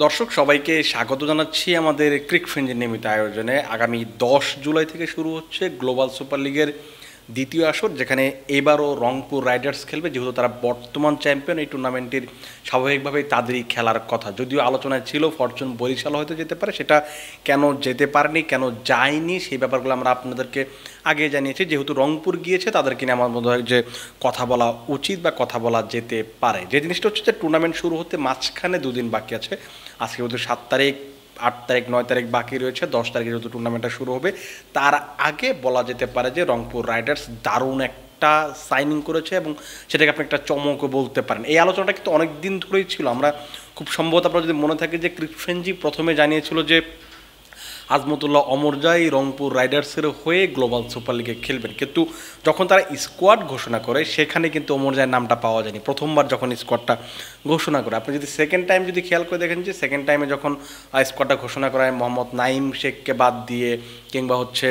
দর্শক সবাইকে স্বাগত জানাচ্ছি আমাদের ক্রিকফ্রেঞ্জের নিয়মিত আয়োজনে। আগামী 10 জুলাই থেকে শুরু হচ্ছে গ্লোবাল সুপার লিগের দ্বিতীয় আসর, যেখানে এবারও রংপুর রাইডার্স খেলবে। যেহেতু তারা বর্তমান চ্যাম্পিয়ন, এই টুর্নামেন্টের স্বাভাবিকভাবেই তাদেরই খেলার কথা। যদিও আলোচনায় ছিল ফরচুন বরিশাল হয়তো যেতে পারে, সেটা কেন যেতে পারেনি, কেন যায়নি, সেই ব্যাপারগুলো আমরা আপনাদেরকে আগে জানিয়েছি। যেহেতু রংপুর গিয়েছে, তাদেরকে নিয়ে আমার মনে হয় যে কথা বলা উচিত বা কথা বলা যেতে পারে। যে জিনিসটা হচ্ছে যে টুর্নামেন্ট শুরু হতে মাঝখানে দুদিন বাকি আছে। আজকে যেহেতু 7 তারিখ, 8 তারিখ, 9 তারিখ বাকি রয়েছে, 10 তারিখে যেহেতু টুর্নামেন্টটা শুরু হবে, তার আগে বলা যেতে পারে যে রংপুর রাইডার্স দারুণ একটা সাইনিং করেছে এবং সেটাকে আপনি একটা চমকও বলতে পারেন। এই আলোচনাটা কিন্তু অনেক দিন ধরেই ছিল। আমরা খুব সম্ভবত আপনার যদি মনে থাকে যে ক্রিকফ্রেঞ্জি প্রথমে জানিয়েছিল যে আজমতুল্লাহ অমরজাই রংপুর রাইডার্সের হয়ে গ্লোবাল সুপার লিগে খেলবেন, কিন্তু যখন তারা স্কোয়াড ঘোষণা করে সেখানে কিন্তু অমরজাইয়ের নামটা পাওয়া যায়নি প্রথমবার যখন স্কোয়াডটা ঘোষণা করে। আপনি যদি সেকেন্ড টাইম যদি খেয়াল করে দেখেন যে সেকেন্ড টাইমে যখন স্কোয়াডটা ঘোষণা করা হয় মোহাম্মদ নাইম শেখকে বাদ দিয়ে কিংবা হচ্ছে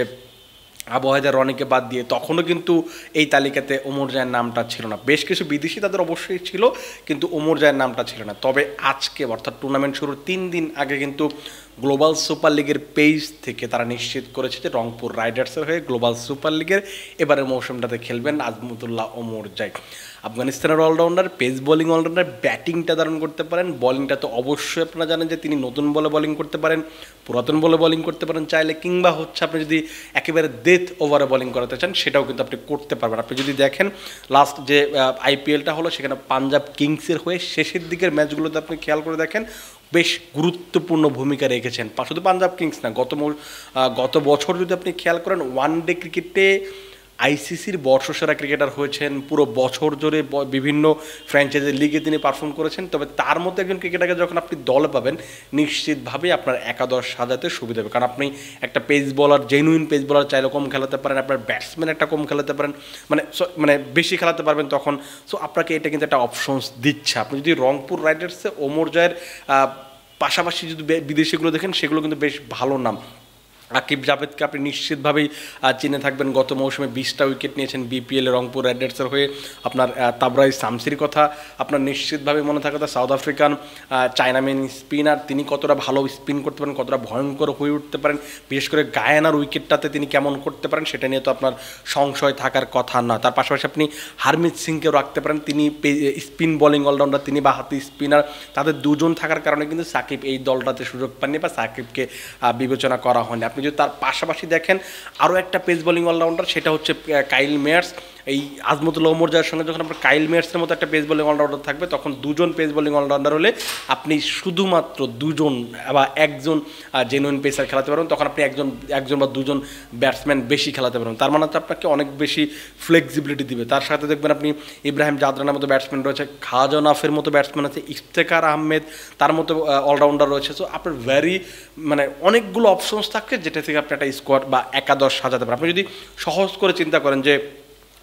আবু হায়দার রনিকে বাদ দিয়ে, তখনও কিন্তু এই তালিকাতে ওমরজাইয়ের নামটা ছিল না। বেশ কিছু বিদেশি তাদের অবশ্যই ছিল, কিন্তু ওমরজাইয়ের নামটা ছিল না। তবে আজকে অর্থাৎ টুর্নামেন্ট শুরুর 3 দিন আগে কিন্তু গ্লোবাল সুপার লিগের পেজ থেকে তারা নিশ্চিত করেছে যে রংপুর রাইডার্সের হয়ে গ্লোবাল সুপার লিগের এবারের মৌসুমটাতে খেলবেন আজমতুল্লাহ ওমরজাই। আফগানিস্তানের অলরাউন্ডার, পেস বোলিং অলরাউন্ডার, ব্যাটিংটা দারুণ করতে পারেন। বলিংটা তো অবশ্যই আপনারা জানেন যে তিনি নতুন বলে বোলিং করতে পারেন, পুরাতন বলে বোলিং করতে পারেন চাইলে, কিংবা হচ্ছে আপনি যদি একেবারে ডেথ ওভারে বোলিং করাতে চান সেটাও কিন্তু আপনি করতে পারবেন। আপনি যদি দেখেন লাস্ট যে আইপিএলটা হলো, সেখানে পাঞ্জাব কিংসের হয়ে শেষের দিকের ম্যাচগুলোতে আপনি খেয়াল করে দেখেন বেশ গুরুত্বপূর্ণ ভূমিকা রেখেছেন। শুধু পাঞ্জাব কিংস না, গত বছর যদি আপনি খেয়াল করেন ওয়ান ডে ক্রিকেটে আইসিসির বর্ষসেরা ক্রিকেটার হয়েছেন। পুরো বছর জুড়ে বিভিন্ন ফ্র্যাঞ্চাইজি লিগে তিনি পারফর্ম করেছেন। তবে তার মতো একজন ক্রিকেটারকে যখন আপনি দলে পাবেন, নিশ্চিতভাবেই আপনার একাদশ সাজাতে সুবিধা হবে। কারণ আপনি একটা pace bowler, genuine pace bowler চাইলে কম খেলাতে পারেন, আপনার ব্যাটসম্যান একটা কম খেলাতে পারেন, মানে বেশি খেলাতে পারবেন তখন। সো আপনাকে এটা কিন্তু একটা অপশনস দিচ্ছে। আপনি যদি রংপুর রাইডার্সে ওমরজাইয়ের পাশাপাশি যদি বিদেশিগুলো দেখেন, সেগুলো কিন্তু বেশ ভালো নাম। আকিব জাভেদকে আপনি নিশ্চিতভাবেই চিনে থাকবেন, গত মৌসুমে 20টা উইকেট নিয়েছেন বিপিএলে রংপুর রাইডার্সের হয়ে। আপনার তাবরাই শামসির কথা আপনার নিশ্চিতভাবে মনে থাকে, সাউথ আফ্রিকান চায়নাম্যান স্পিনার, তিনি কতটা ভালো স্পিন করতে পারেন, কতটা ভয়ঙ্কর হয়ে উঠতে পারেন, বিশেষ করে গায়ানার উইকেটটাতে তিনি কেমন করতে পারেন সেটা নিয়ে তো আপনার সংশয় থাকার কথা না। তার পাশাপাশি আপনি হারমিত সিংকেও রাখতে পারেন, তিনি স্পিন বোলিং অলরাউন্ডার, তিনি বাহাতি স্পিনার। তাদের দুজন থাকার কারণে কিন্তু সাকিব এই দলটাতে সুযোগ পাননি বা সাকিবকে বিবেচনা করা হয়নি। আপনি যদি তার পাশাপাশি দেখেন আরও একটা পেস বোলিং অলরাউন্ডার, সেটা হচ্ছে কাইল মেয়ার্স। এই আজমতুল্লাহ ওমরজাইয়ের সঙ্গে যখন আপনার কাইল মেয়ার্সের মতো একটা পেস বোলিং অলরাউন্ডার থাকবে, তখন দুজন পেস বোলিং অলরাউন্ডার হলে আপনি শুধুমাত্র দুজন বা একজন জেনুইন পেসার খেলাতে পারবেন। তখন আপনি একজন বা দুজন ব্যাটসম্যান বেশি খেলাতে পারবেন। তার মানে হচ্ছে আপনাকে অনেক বেশি ফ্লেক্সিবিলিটি দিবে। তার সাথে দেখবেন আপনি ইব্রাহিম জাদরানের মতো ব্যাটসম্যান রয়েছে, খাজা নাফের মতো ব্যাটসম্যান আছে, ইফতেখার আহমেদ তার মতো অলরাউন্ডার রয়েছে। সো আপনার অনেকগুলো অপশনস থাকে যেটা থেকে আপনি একটা স্কোয়াড বা একাদশ সাজাতে পারেন। আপনি যদি সহজ করে চিন্তা করেন যে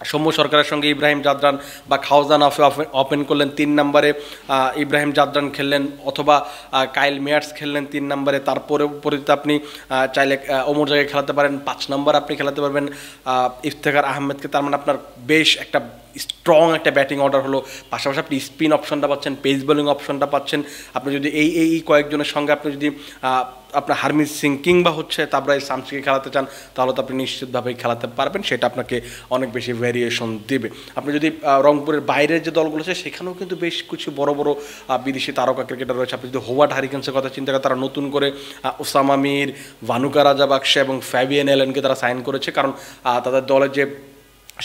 সৌম্য সরকারের সঙ্গে ইব্রাহিম জাদরান বা খাওজান ওপেন করলেন, 3 নম্বরে ইব্রাহিম জাদরান খেললেন, অথবা কাইল মেয়ার্স খেললেন 3 নম্বরে, তারপরে পরিতে আপনি চাইলে ওমরজাইকে খেলাতে পারেন, 5 নম্বর আপনি খেলাতে পারবেন ইফতেখার আহমেদকে। তার মানে আপনার বেশ একটা স্ট্রং একটা ব্যাটিং অর্ডার হলো। পাশাপাশি আপনি স্পিন অপশনটা পাচ্ছেন, পেস বোলিং অপশনটা পাচ্ছেন। আপনি যদি এই কয়েকজনের সঙ্গে আপনি যদি আপনার হারমিত সিং কিংবা হচ্ছে তাবরাই শামসিকে খেলাতে চান, তাহলে তো আপনি নিশ্চিতভাবেই খেলাতে পারবেন। সেটা আপনাকে অনেক বেশি ভ্যারিয়েশন দেবে। আপনি যদি রংপুরের বাইরের যে দলগুলো আছে সেখানেও কিন্তু বেশ কিছু বড় বড় বিদেশি তারকা ক্রিকেটার রয়েছে। আপনি যদি হোয়ার্ড হারিকেন্সের কথা চিন্তা করেন, তারা নতুন করে ওসামা মির, ভানুকা রাজাবাক্সে এবং ফ্যাবিয়ান এলেনকে তারা সাইন করেছে। কারণ তাদের দলের যে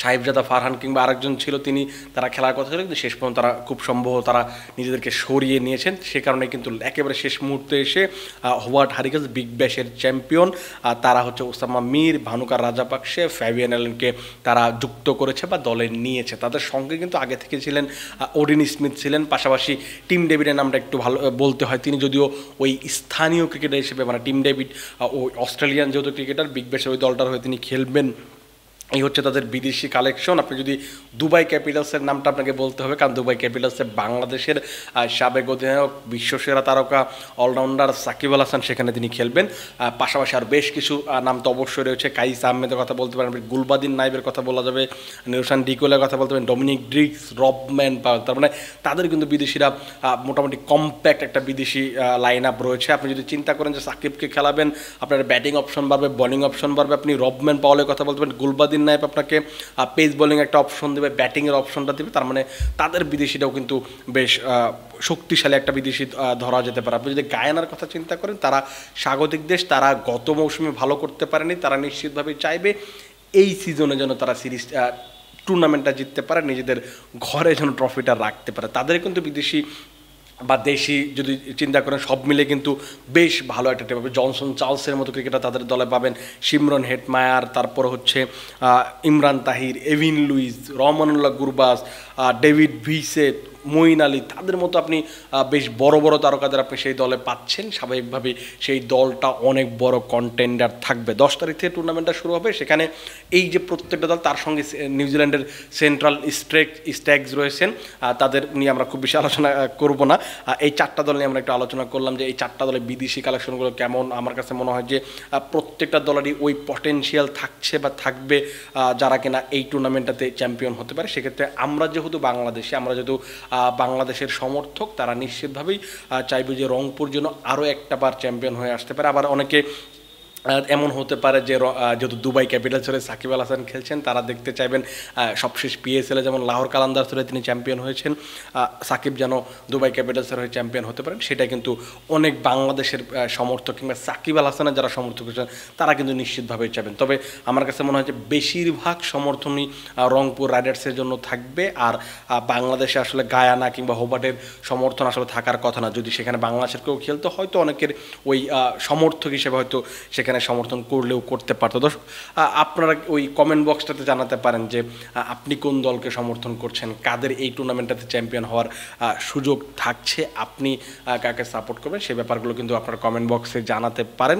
সাহিবজাদা ফারহান কিংবা আরেকজন ছিল, তারা খেলার কথা ছিল, কিন্তু শেষ পর্যন্ত তারা খুব সম্ভব তারা নিজেদেরকে সরিয়ে নিয়েছেন। সে কারণে কিন্তু একেবারে শেষ মুহূর্তে এসে হোয়ার্ড হারিকেন্স, বিগ ব্যাশের চ্যাম্পিয়ন, তারা হচ্ছে ওসামা মির, ভানুকার রাজাপাকসে, ফ্যাবিয়ান এলেনকে তারা যুক্ত করেছে বা দলে নিয়েছে। তাদের সঙ্গে কিন্তু আগে থেকে ছিলেন ওডিন স্মিথ ছিলেন, পাশাপাশি টিম ডেভিডের নামটা একটু ভালো বলতে হয়। তিনি যদিও ওই স্থানীয় ক্রিকেটার হিসেবে, মানে টিম ডেভিড ওই অস্ট্রেলিয়ান যেহেতু ক্রিকেটার, বিগ ব্যাশের ওই দলটার হয়ে তিনি খেলবেন এই হচ্ছে তাদের বিদেশি কালেকশন। আপনি যদি দুবাই ক্যাপিটালসের নামটা আপনাকে বলতে হবে, কারণ দুবাই ক্যাপিটালসে বাংলাদেশের সাবেক অধিনায়ক বিশ্বসেরা তারকা অলরাউন্ডার সাকিব আল হাসান সেখানে তিনি খেলবেন। পাশাপাশি আর বেশ কিছু নাম তো অবশ্যই রয়েছে। কাইস আহমেদের কথা বলতে পারেন, গুলবাদিন নাইবের কথা বলা যাবে, নিরোশান ডিকোলের কথা বলতে পারেন, ডমিনিক ড্রিক্স, রবম্যান পাওয়েল। তার মানে তাদের কিন্তু বিদেশিরা মোটামুটি কম্প্যাক্ট একটা বিদেশি লাইন আপ রয়েছে। আপনি যদি চিন্তা করেন যে সাকিবকে খেলাবেন, আপনার ব্যাটিং অপশন বাড়বে, বোলিং অপশন বাড়বে। আপনি রবম্যান পাওয়েলের কথা বলতে পারেন, গুলবাদিন নাইব আপনাকে পেস বোলিং একটা অপশন দেবে, ব্যাটিংয়ের অপশনটা দেবে। তার মানে তাদের বিদেশিটাও কিন্তু বেশ শক্তিশালী একটা বিদেশি ধরা যেতে পারে। আপনি যদি গায়ানার কথা চিন্তা করেন, তারা স্বাগতিক দেশ, তারা গত মৌসুমে ভালো করতে পারেনি, তারা নিশ্চিতভাবে চাইবে এই সিজনে যেন তারা সিরিজ টুর্নামেন্টটা জিততে পারে, নিজেদের ঘরে যেন ট্রফিটা রাখতে পারে। তাদের কিন্তু বিদেশি বা দেশি যদি চিন্তা করেন সব মিলে কিন্তু বেশ ভালো একটা টিম হবে। জনসন চার্লসের মতো ক্রিকেটার তাদের দলে পাবেন, সিমরন হেটমায়ার, তারপর হচ্ছে Imran Tahir, Evin Lewis, Rahmanullah Gurbaz, David Wiese, Moeen Ali, তাদের মতো আপনি বেশ বড় বড় তারকাদের আপনি সেই দলে পাচ্ছেন। স্বাভাবিকভাবে সেই দলটা অনেক বড় কন্টেন্ডার থাকবে। 10 তারিখ থেকে টুর্নামেন্টটা শুরু হবে। সেখানে এই যে প্রত্যেকটা দল, তার সঙ্গে নিউজিল্যান্ডের সেন্ট্রাল স্ট্যাগস রয়েছেন, তাদের নিয়ে আমরা খুব বেশি আলোচনা করব না। এই 4টা দল নিয়ে আমরা একটু আলোচনা করলাম যে এই 4টা দলের বিদেশি কালেকশনগুলো কেমন। আমার কাছে মনে হয় যে প্রত্যেকটা দলেরই ওই পটেনশিয়াল থাকছে বা থাকবে যারা কিনা এই টুর্নামেন্টটাতে চ্যাম্পিয়ন হতে পারে। সেক্ষেত্রে আমরা যেহেতু বাংলাদেশে, আমরা যেহেতু বাংলাদেশের সমর্থক, তারা নিশ্চিতভাবেই চাইবে যে রংপুর যেন আরও একটা বার চ্যাম্পিয়ন হয়ে আসতে পারে। আবার অনেকে এমন হতে পারে যে যেহেতু দুবাই ক্যাপিটালস হলে সাকিব আল হাসান খেলছেন, তারা দেখতে চাইবেন সবশেষ পিএসএলে যেমন লাহোর কালান্দার্স হলে তিনি চ্যাম্পিয়ন হয়েছেন, সাকিব যেন দুবাই ক্যাপিটালসের হয়ে চ্যাম্পিয়ন হতে পারেন। সেটা কিন্তু অনেক বাংলাদেশের সমর্থক কিংবা সাকিব আল হাসানের যারা সমর্থক হয়েছেন তারা কিন্তু নিশ্চিতভাবেই চাইবেন। তবে আমার কাছে মনে হয় যে বেশিরভাগ সমর্থনই রংপুর রাইডার্সের জন্য থাকবে। আর বাংলাদেশে আসলে গায়ানা কিংবা হোবার্টের সমর্থন আসলে থাকার কথা না। যদি সেখানে বাংলাদেশের কেউ খেলতো, হয়তো অনেকের ওই সমর্থক হিসেবে হয়তো সেখানে সমর্থন করলেও করতে পারতো। দর্শক, আপনারা ওই কমেন্ট বক্সটাতে জানাতে পারেন যে আপনি কোন দলকে সমর্থন করছেন, কাদের এই টুর্নামেন্টটাতে চ্যাম্পিয়ন হওয়ার সুযোগ থাকছে, আপনি কাকে সাপোর্ট করবেন, সেই ব্যাপারগুলো কিন্তু আপনারা কমেন্ট বক্সে জানাতে পারেন।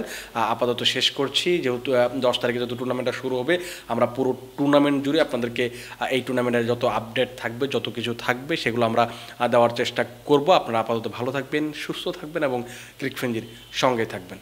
আপাতত শেষ করছি, যেহেতু 10 তারিখে যত টুর্নামেন্টটা শুরু হবে, আমরা পুরো টুর্নামেন্ট জুড়ে আপনাদেরকে এই টুর্নামেন্টের যত আপডেট থাকবে, যত কিছু থাকবে, সেগুলো আমরা দেওয়ার চেষ্টা করব। আপনারা আপাতত ভালো থাকবেন, সুস্থ থাকবেন এবং ক্রিকফ্রেঞ্জির সঙ্গেই থাকবেন।